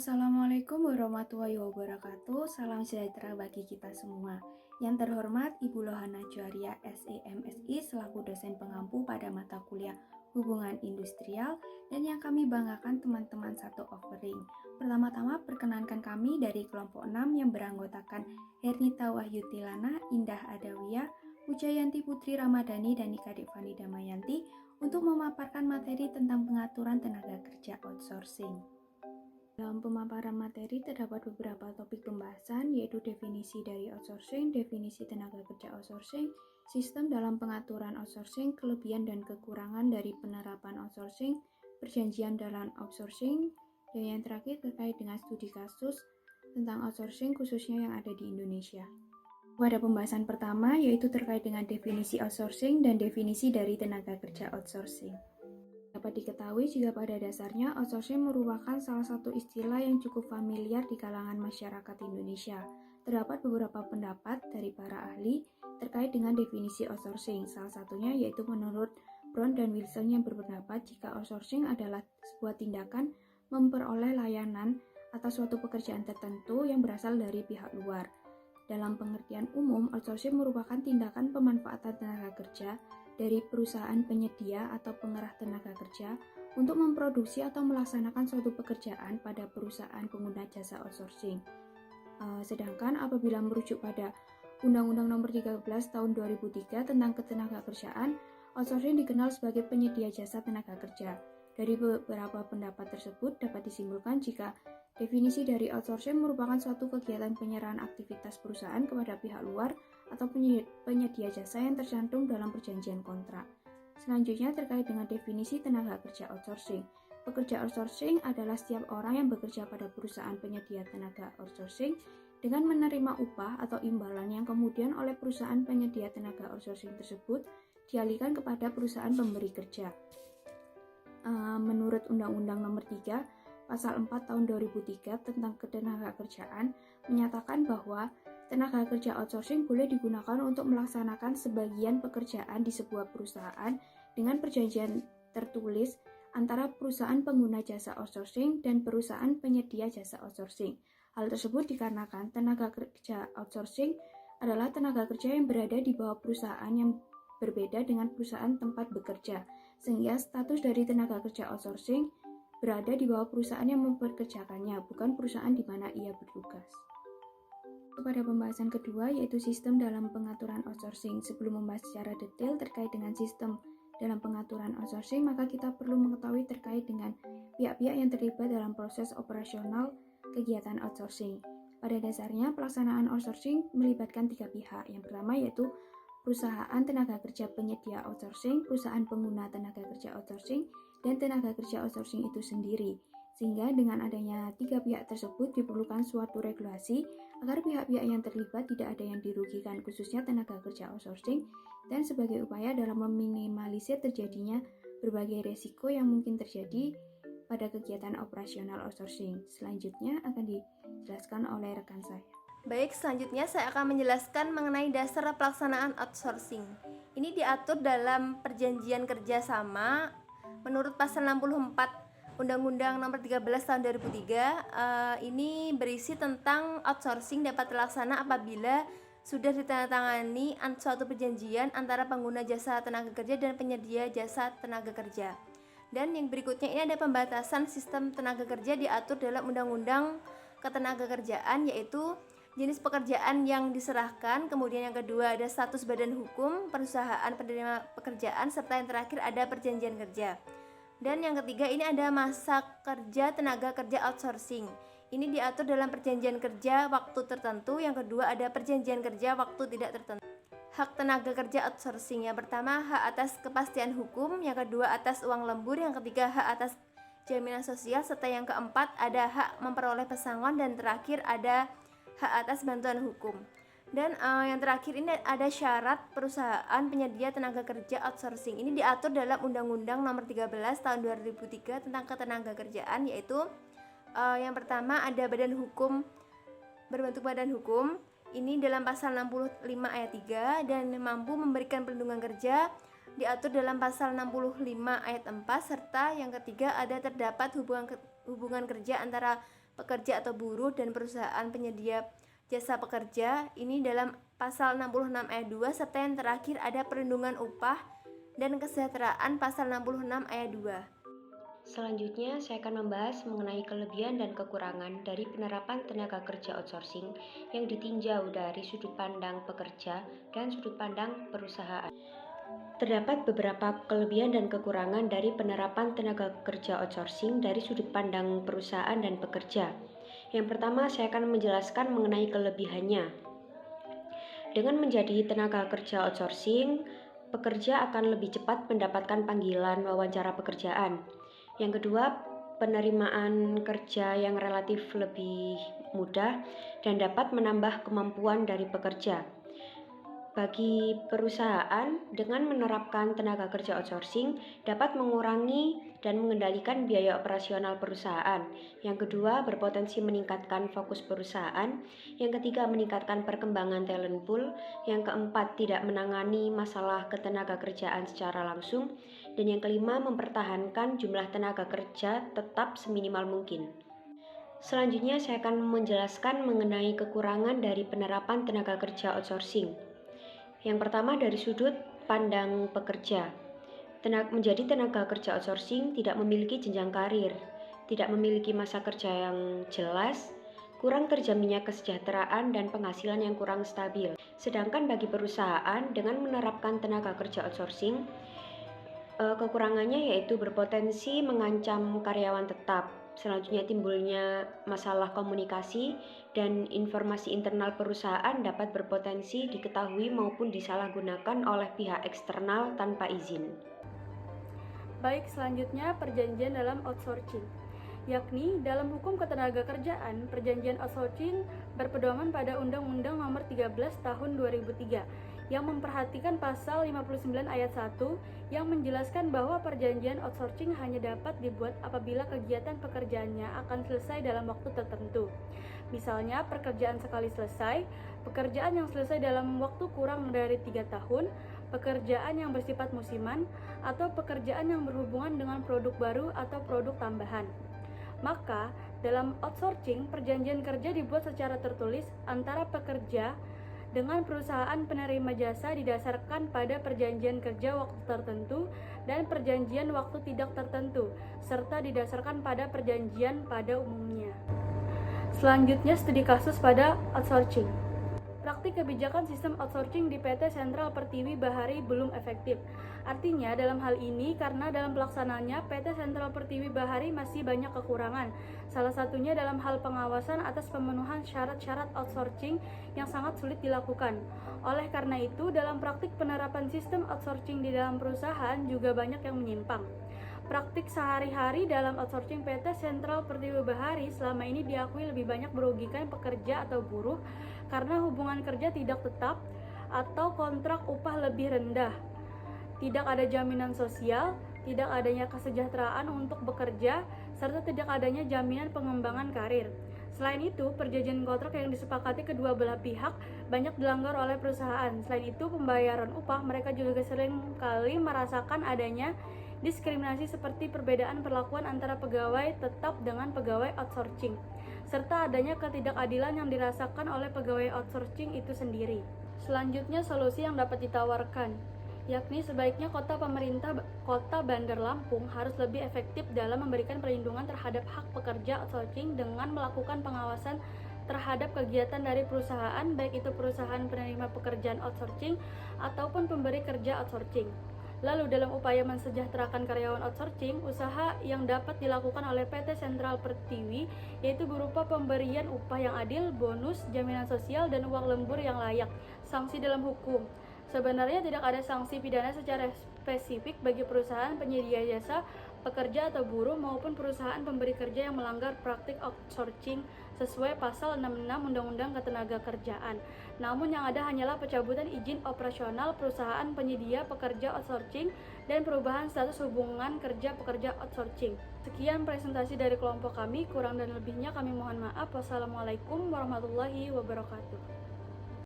Assalamualaikum warahmatullahi wabarakatuh. Salam sejahtera bagi kita semua. Yang terhormat Ibu Lohana Juaria SEMSI selaku dosen pengampu pada mata kuliah Hubungan Industrial, dan yang kami banggakan teman-teman satu offering. Pertama-tama perkenankan kami dari kelompok 6 yang beranggotakan Hernita Wahyutilana, Indah Adawiyah, Ujayanti Putri Ramadhani, dan Ika Devani Damayanti untuk memaparkan materi tentang pengaturan tenaga kerja outsourcing. Dalam pemaparan materi terdapat beberapa topik pembahasan, yaitu definisi dari outsourcing, definisi tenaga kerja outsourcing, sistem dalam pengaturan outsourcing, kelebihan dan kekurangan dari penerapan outsourcing, perjanjian dalam outsourcing, dan yang terakhir terkait dengan studi kasus tentang outsourcing khususnya yang ada di Indonesia. Pada pembahasan pertama, yaitu terkait dengan definisi outsourcing dan definisi dari tenaga kerja outsourcing. Dapat diketahui jika pada dasarnya outsourcing merupakan salah satu istilah yang cukup familiar di kalangan masyarakat Indonesia. Terdapat beberapa pendapat dari para ahli terkait dengan definisi outsourcing. Salah satunya yaitu menurut Brown dan Wilson yang berpendapat jika outsourcing adalah sebuah tindakan memperoleh layanan atas suatu pekerjaan tertentu yang berasal dari pihak luar. Dalam pengertian umum, outsourcing merupakan tindakan pemanfaatan tenaga kerja dari perusahaan penyedia atau pengerah tenaga kerja untuk memproduksi atau melaksanakan suatu pekerjaan pada perusahaan pengguna jasa outsourcing. Sedangkan apabila merujuk pada Undang-Undang Nomor 13 Tahun 2003 tentang Ketenagakerjaan, outsourcing dikenal sebagai penyedia jasa tenaga kerja. Dari beberapa pendapat tersebut dapat disimpulkan jika definisi dari outsourcing merupakan suatu kegiatan penyerahan aktivitas perusahaan kepada pihak luar atau penyedia jasa yang tercantum dalam perjanjian kontrak. Selanjutnya terkait dengan definisi tenaga kerja outsourcing. Pekerja outsourcing adalah setiap orang yang bekerja pada perusahaan penyedia tenaga outsourcing dengan menerima upah atau imbalan yang kemudian oleh perusahaan penyedia tenaga outsourcing tersebut dialihkan kepada perusahaan pemberi kerja. Menurut Undang-Undang Nomor 3 Pasal 4 Tahun 2003 tentang Ketenagakerjaan menyatakan bahwa tenaga kerja outsourcing boleh digunakan untuk melaksanakan sebagian pekerjaan di sebuah perusahaan dengan perjanjian tertulis antara perusahaan pengguna jasa outsourcing dan perusahaan penyedia jasa outsourcing. Hal tersebut dikarenakan tenaga kerja outsourcing adalah tenaga kerja yang berada di bawah perusahaan yang berbeda dengan perusahaan tempat bekerja, sehingga status dari tenaga kerja outsourcing berada di bawah perusahaan yang mempekerjakannya, bukan perusahaan di mana ia bertugas. Kepada pembahasan kedua, yaitu sistem dalam pengaturan outsourcing. Sebelum membahas secara detail terkait dengan sistem dalam pengaturan outsourcing, maka kita perlu mengetahui terkait dengan pihak-pihak yang terlibat dalam proses operasional kegiatan outsourcing. Pada dasarnya, pelaksanaan outsourcing melibatkan 3 pihak. Yang pertama yaitu perusahaan tenaga kerja penyedia outsourcing, perusahaan pengguna tenaga kerja outsourcing, dan tenaga kerja outsourcing itu sendiri. Sehingga dengan adanya 3 pihak tersebut diperlukan suatu regulasi agar pihak-pihak yang terlibat tidak ada yang dirugikan, khususnya tenaga kerja outsourcing, dan sebagai upaya dalam meminimalisir terjadinya berbagai resiko yang mungkin terjadi pada kegiatan operasional outsourcing. Selanjutnya akan dijelaskan oleh rekan saya. Baik, selanjutnya saya akan menjelaskan mengenai dasar pelaksanaan outsourcing. Ini diatur dalam perjanjian kerjasama menurut pasal 64 Undang-Undang Nomor 13 Tahun 2003. Ini berisi tentang outsourcing dapat terlaksana apabila sudah ditandatangani suatu perjanjian antara pengguna jasa tenaga kerja dan penyedia jasa tenaga kerja. Dan yang berikutnya ini ada pembatasan sistem tenaga kerja diatur dalam Undang-Undang Ketenagakerjaan, yaitu jenis pekerjaan yang diserahkan, kemudian yang kedua ada status badan hukum, perusahaan penerima pekerjaan, serta yang terakhir ada perjanjian kerja. Dan yang ketiga ini ada masa kerja tenaga kerja outsourcing. Ini diatur dalam perjanjian kerja waktu tertentu. Yang kedua ada perjanjian kerja waktu tidak tertentu. Hak tenaga kerja outsourcing, yang pertama hak atas kepastian hukum, yang kedua atas uang lembur, yang ketiga hak atas jaminan sosial, serta yang keempat ada hak memperoleh pesangon, dan terakhir ada hak atas bantuan hukum. Dan yang terakhir ini ada syarat perusahaan penyedia tenaga kerja outsourcing. Ini diatur dalam Undang-Undang Nomor 13 Tahun 2003 tentang Ketenagakerjaan, yaitu yang pertama ada badan hukum berbentuk badan hukum. Ini dalam pasal 65 ayat 3 dan mampu memberikan perlindungan kerja diatur dalam pasal 65 ayat 4, serta yang ketiga ada terdapat hubungan kerja antara pekerja atau buruh dan perusahaan penyedia jasa pekerja. Ini dalam pasal 66 ayat 2, serta yang terakhir ada perlindungan upah dan kesejahteraan pasal 66 ayat 2. Selanjutnya, saya akan membahas mengenai kelebihan dan kekurangan dari penerapan tenaga kerja outsourcing yang ditinjau dari sudut pandang pekerja dan sudut pandang perusahaan. Terdapat beberapa kelebihan dan kekurangan dari penerapan tenaga kerja outsourcing dari sudut pandang perusahaan dan pekerja. Yang pertama, saya akan menjelaskan mengenai kelebihannya. Dengan menjadi tenaga kerja outsourcing, pekerja akan lebih cepat mendapatkan panggilan wawancara pekerjaan. Yang kedua, penerimaan kerja yang relatif lebih mudah dan dapat menambah kemampuan dari pekerja. Bagi perusahaan, dengan menerapkan tenaga kerja outsourcing dapat mengurangi dan mengendalikan biaya operasional perusahaan. Yang kedua, berpotensi meningkatkan fokus perusahaan. Yang ketiga, meningkatkan perkembangan talent pool. Yang keempat, tidak menangani masalah ketenaga kerjaan secara langsung. Dan yang kelima, mempertahankan jumlah tenaga kerja tetap seminimal mungkin. Selanjutnya, saya akan menjelaskan mengenai kekurangan dari penerapan tenaga kerja outsourcing. Yang pertama, dari sudut pandang pekerja. Menjadi tenaga kerja outsourcing tidak memiliki jenjang karir, tidak memiliki masa kerja yang jelas, kurang terjaminnya kesejahteraan dan penghasilan yang kurang stabil. Sedangkan bagi perusahaan, dengan menerapkan tenaga kerja outsourcing, kekurangannya yaitu berpotensi mengancam karyawan tetap. Selanjutnya, timbulnya masalah komunikasi dan informasi internal perusahaan dapat berpotensi diketahui maupun disalahgunakan oleh pihak eksternal tanpa izin. Baik, selanjutnya perjanjian dalam outsourcing, yakni dalam hukum ketenagakerjaan, perjanjian outsourcing berpedoman pada Undang-Undang Nomor 13 Tahun 2003 yang memperhatikan pasal 59 ayat 1 yang menjelaskan bahwa perjanjian outsourcing hanya dapat dibuat apabila kegiatan pekerjaannya akan selesai dalam waktu tertentu. Misalnya, pekerjaan sekali selesai, pekerjaan yang selesai dalam waktu kurang dari 3 tahun, pekerjaan yang bersifat musiman, atau pekerjaan yang berhubungan dengan produk baru atau produk tambahan. Maka, dalam outsourcing, perjanjian kerja dibuat secara tertulis antara pekerja dengan perusahaan penerima jasa didasarkan pada perjanjian kerja waktu tertentu dan perjanjian waktu tidak tertentu, serta didasarkan pada perjanjian pada umumnya. Selanjutnya, studi kasus pada outsourcing. Praktik kebijakan sistem outsourcing di PT Sentral Pertiwi Bahari belum efektif. Artinya, dalam hal ini karena dalam pelaksanaannya PT Sentral Pertiwi Bahari masih banyak kekurangan. Salah satunya dalam hal pengawasan atas pemenuhan syarat-syarat outsourcing yang sangat sulit dilakukan. Oleh karena itu, dalam praktik penerapan sistem outsourcing di dalam perusahaan juga banyak yang menyimpang. Praktik sehari-hari dalam outsourcing PT Sentral Pertiwi Bahari selama ini diakui lebih banyak merugikan pekerja atau buruh karena hubungan kerja tidak tetap atau kontrak upah lebih rendah. Tidak ada jaminan sosial, tidak adanya kesejahteraan untuk bekerja, serta tidak adanya jaminan pengembangan karir. Selain itu, perjanjian kontrak yang disepakati kedua belah pihak banyak dilanggar oleh perusahaan. Selain itu, pembayaran upah mereka juga sering kali merasakan adanya diskriminasi seperti perbedaan perlakuan antara pegawai tetap dengan pegawai outsourcing, serta adanya ketidakadilan yang dirasakan oleh pegawai outsourcing itu sendiri. Selanjutnya, solusi yang dapat ditawarkan, yakni sebaiknya pemerintah Kota Bandar Lampung harus lebih efektif dalam memberikan perlindungan terhadap hak pekerja outsourcing dengan melakukan pengawasan terhadap kegiatan dari perusahaan, baik itu perusahaan penerima pekerjaan outsourcing ataupun pemberi kerja outsourcing. Lalu dalam upaya mensejahterakan karyawan outsourcing, usaha yang dapat dilakukan oleh PT Sentral Pertiwi yaitu berupa pemberian upah yang adil, bonus, jaminan sosial, dan uang lembur yang layak. Sanksi dalam hukum. Sebenarnya tidak ada sanksi pidana secara spesifik bagi perusahaan penyedia jasa, pekerja atau buruh maupun perusahaan pemberi kerja yang melanggar praktik outsourcing sesuai pasal 66 Undang-Undang Ketenagakerjaan. Namun yang ada hanyalah pencabutan izin operasional perusahaan penyedia pekerja outsourcing dan perubahan status hubungan kerja pekerja outsourcing. Sekian presentasi dari kelompok kami, kurang dan lebihnya kami mohon maaf. Wassalamualaikum warahmatullahi wabarakatuh.